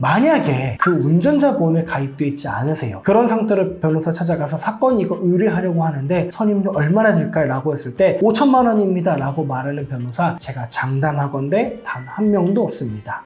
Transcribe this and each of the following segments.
만약에 그 운전자 보험에 가입되어 있지 않으세요. 그런 상태로 변호사 찾아가서 사건 이거 의뢰하려고 하는데 선임료 얼마나 들까요? 라고 했을 때 5천만 원입니다 라고 말하는 변호사 제가 장담하건대 단 한 명도 없습니다.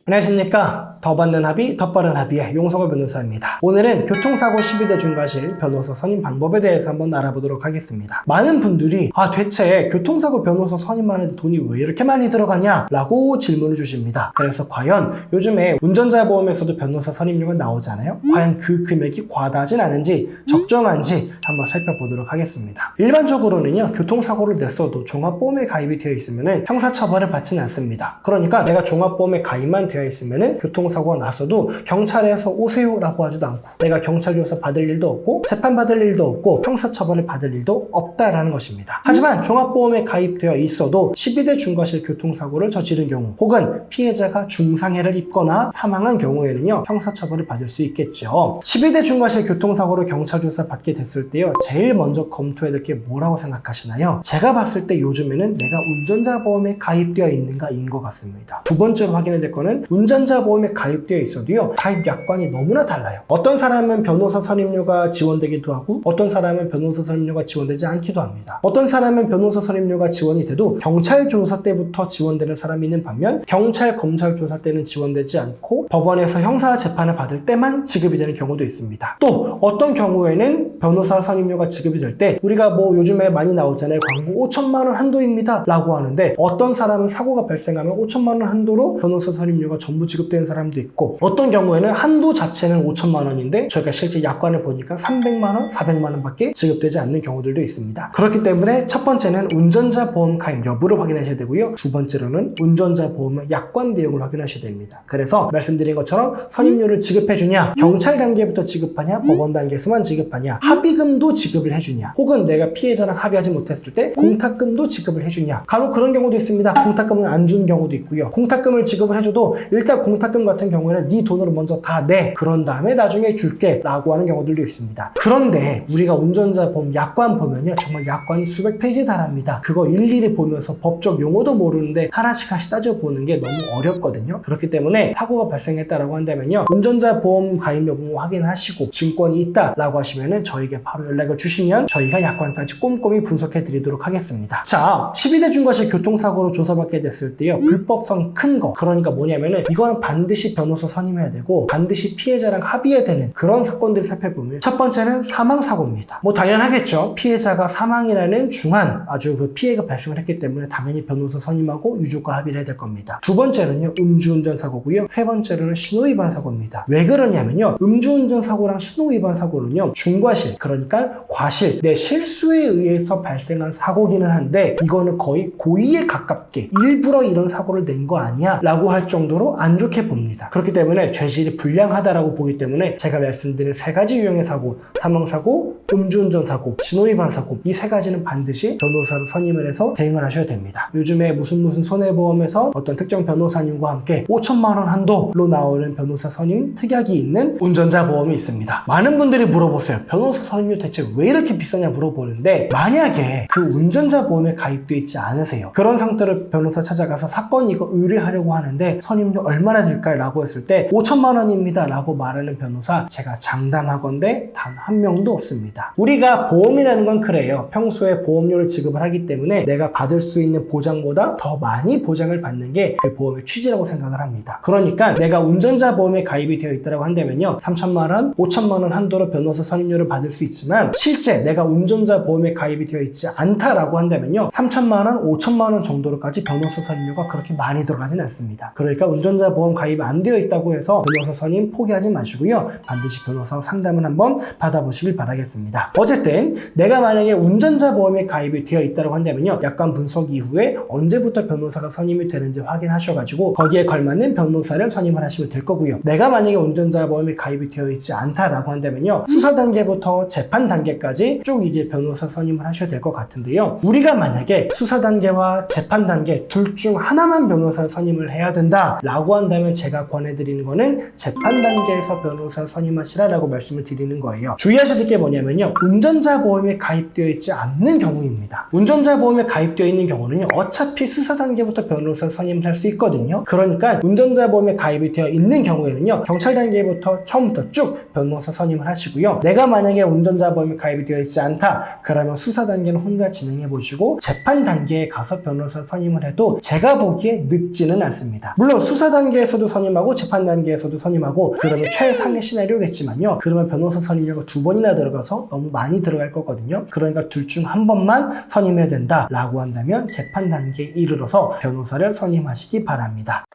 안녕하십니까. 더 받는 합의, 더 빠른 합의의 용석호 변호사입니다. 오늘은 교통사고 12대 중과실 변호사 선임 방법에 대해서 한번 알아보도록 하겠습니다. 많은 분들이 대체 교통사고 변호사 선임하는데 돈이 왜 이렇게 많이 들어가냐? 라고 질문을 주십니다. 그래서 과연 요즘에 운전자 보험에서도 변호사 선임료가 나오잖아요. 과연 그 금액이 과다하진 않은지 적정한지 한번 살펴보도록 하겠습니다. 일반적으로는요. 교통사고를 냈어도 종합보험에 가입이 되어 있으면 형사처벌을 받지는 않습니다. 그러니까 내가 종합보험에 가입만 되어 있으면 교통사고가 났어도 경찰에서 오세요 라고 하지도 않고 내가 경찰 조사 받을 일도 없고 재판 받을 일도 없고 형사처벌을 받을 일도 없다라는 것입니다. 하지만 종합보험에 가입되어 있어도 12대 중과실 교통사고를 저지른 경우 혹은 피해자가 중상해를 입거나 사망한 경우에는요 형사처벌을 받을 수 있겠죠. 12대 중과실 교통사고로 경찰 조사 받게 됐을 때요 제일 먼저 검토해야 될 게 뭐라고 생각하시나요? 제가 봤을 때 요즘에는 내가 운전자 보험에 가입되어 있는가인 것 같습니다. 두 번째로 확인해야 될 거는 운전자 보험에 가입되어 있어도요 가입 약관이 너무나 달라요. 어떤 사람은 변호사 선임료가 지원되기도 하고 어떤 사람은 변호사 선임료가 지원되지 않기도 합니다. 어떤 사람은 변호사 선임료가 지원이 돼도 경찰 조사 때부터 지원되는 사람이 있는 반면 경찰 검찰 조사 때는 지원되지 않고 법원에서 형사 재판을 받을 때만 지급이 되는 경우도 있습니다. 또 어떤 경우에는 변호사 선임료가 지급이 될 때 우리가 요즘에 많이 나오잖아요. 광고 5천만 원 한도입니다 라고 하는데 어떤 사람은 사고가 발생하면 5천만 원 한도로 변호사 선임료가 전부 지급되는 사람도 있고 어떤 경우에는 한도 자체는 5천만 원인데 저희가 실제 약관을 보니까 300만 원, 400만 원 밖에 지급되지 않는 경우들도 있습니다. 그렇기 때문에 첫 번째는 운전자 보험 가입 여부를 확인하셔야 되고요. 두 번째로는 운전자 보험의 약관 내용을 확인하셔야 됩니다. 그래서 말씀드린 것처럼 선임료를 지급해 주냐, 경찰 단계부터 지급하냐, 법원 단계에서만 지급하냐, 합의금도 지급을 해주냐, 혹은 내가 피해자랑 합의하지 못했을 때 공탁금도 지급을 해주냐. 간혹 그런 경우도 있습니다. 공탁금은 안 주는 경우도 있고요. 공탁금을 지급을 해줘도 일단 공탁금 같은 경우에는 네 돈으로 먼저 다 내. 그런 다음에 나중에 줄게 라고 하는 경우들도 있습니다. 그런데 우리가 운전자 보험 약관 보면요. 정말 약관이 수백 페이지에 달합니다. 그거 일일이 보면서 법적 용어도 모르는데 하나씩 따져보는 게 너무 어렵거든요. 그렇기 때문에 사고가 발생했다라고 한다면요. 운전자 보험 가입 여부 확인하시고 증권이 있다라고 하시면은 저에게 바로 연락을 주시면 저희가 약관까지 꼼꼼히 분석해 드리도록 하겠습니다. 자, 12대 중과실 교통사고로 조사받게 됐을 때요. 불법성 큰 거. 그러니까 뭐냐면은 이거는 반드시 변호사 선임해야 되고 반드시 피해자랑 합의해야 되는 그런 사건들을 살펴보면 첫 번째는 사망사고입니다. 당연하겠죠. 피해자가 사망이라는 중한 아주 그 피해가 발생을 했기 때문에 당연히 변호사 선임하고 유족과 합의를 해야 될 겁니다. 두 번째는요. 음주운전 사고고요. 세 번째로는 신호위반 사고입니다. 왜 그러냐면요. 음주운전 사고랑 신호위반 사고는요. 중과실 그러니까 과실 내 실수에 의해서 발생한 사고기는 한데 이거는 거의 고의에 가깝게 일부러 이런 사고를 낸 거 아니야 라고 할 정도로 안 좋게 봅니다. 그렇기 때문에 죄질이 불량하다라고 보기 때문에 제가 말씀드린 세 가지 유형의 사고, 사망사고, 음주운전 사고, 신호위반 사고 이 세 가지는 반드시 변호사로 선임을 해서 대응을 하셔야 됩니다. 요즘에 무슨 손해보험에서 어떤 특정 변호사님과 함께 5천만 원 한도로 나오는 변호사 선임 특약이 있는 운전자 보험이 있습니다. 많은 분들이 물어보세요. 변호사 선임료 대체 왜 이렇게 비싸냐 물어보는데 만약에 그 운전자 보험에 가입되어 있지 않으세요. 그런 상태로 변호사 찾아가서 사건 이거 의뢰하려고 하는데 선임료 얼마나 들까요? 라고 했을 때 5천만 원입니다 라고 말하는 변호사 제가 장담하건대 단 한 명도 없습니다. 우리가 보험이라는 건 그래요. 평소에 보험료를 지급을 하기 때문에 내가 받을 수 있는 보장보다 더 많이 보장을 받는 게 그 보험의 취지라고 생각을 합니다. 그러니까 내가 운전자 보험에 가입이 되어 있다고 한다면요. 3천만 원, 5천만 원 한도로 변호사 선임료를 받을 수 있지만 실제 내가 운전자 보험에 가입이 되어 있지 않다라고 한다면요. 3천만 원, 5천만 원 정도로까지 변호사 선임료가 그렇게 많이 들어가진 않습니다. 그러니까 운전자 보험 가입이 안 되어 있다고 해서 변호사 선임 포기하지 마시고요. 반드시 변호사 상담을 한번 받아보시길 바라겠습니다. 어쨌든 내가 만약에 운전자 보험에 가입이 되어 있다고 한다면요. 약관 분석 이후에 언제부터 변호사가 선임이 되는지 확인하셔가지고 거기에 걸맞는 변호사를 선임을 하시면 될 거고요. 내가 만약에 운전자 보험에 가입이 되어 있지 않다라고 한다면요. 수사 단계부터 단계부터 재판 단계까지 쭉 이게 변호사 선임을 하셔야 될 것 같은데요. 우리가 만약에 수사 단계와 재판 단계 둘 중 하나만 변호사 선임을 해야 된다라고 한다면 제가 권해드리는 거는 재판 단계에서 변호사 선임하시라라고 말씀을 드리는 거예요. 주의하셔야 될 게 뭐냐면요. 운전자 보험에 가입되어 있지 않는 경우입니다. 운전자 보험에 가입되어 있는 경우는요. 어차피 수사 단계부터 변호사 선임을 할 수 있거든요. 그러니까 운전자 보험에 가입이 되어 있는 경우에는요. 경찰 단계부터 처음부터 쭉 변호사 선임을 하시고요. 내가 만약에 운전자 보험에 가입이 되어 있지 않다. 그러면 수사 단계는 혼자 진행해 보시고 재판 단계에 가서 변호사 선임을 해도 제가 보기에 늦지는 않습니다. 물론 수사 단계에서도 선임하고 재판 단계에서도 선임하고 그러면 최상의 시나리오겠지만요. 그러면 변호사 선임료가 2번이나 들어가서 너무 많이 들어갈 거거든요. 그러니까 둘 중 한 번만 선임해야 된다라고 한다면 재판 단계에 이르러서 변호사를 선임하시기 바랍니다.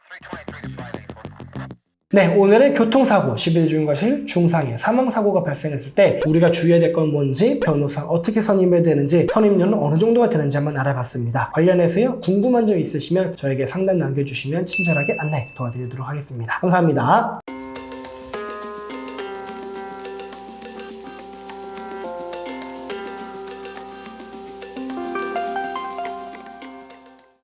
네, 오늘은 교통사고, 12대 중과실 중상해 사망사고가 발생했을 때 우리가 주의해야 될 건 뭔지, 변호사 어떻게 선임해야 되는지, 선임료는 어느 정도가 되는지 한번 알아봤습니다. 관련해서요, 궁금한 점 있으시면 저에게 상담 남겨주시면 친절하게 안내 도와드리도록 하겠습니다. 감사합니다.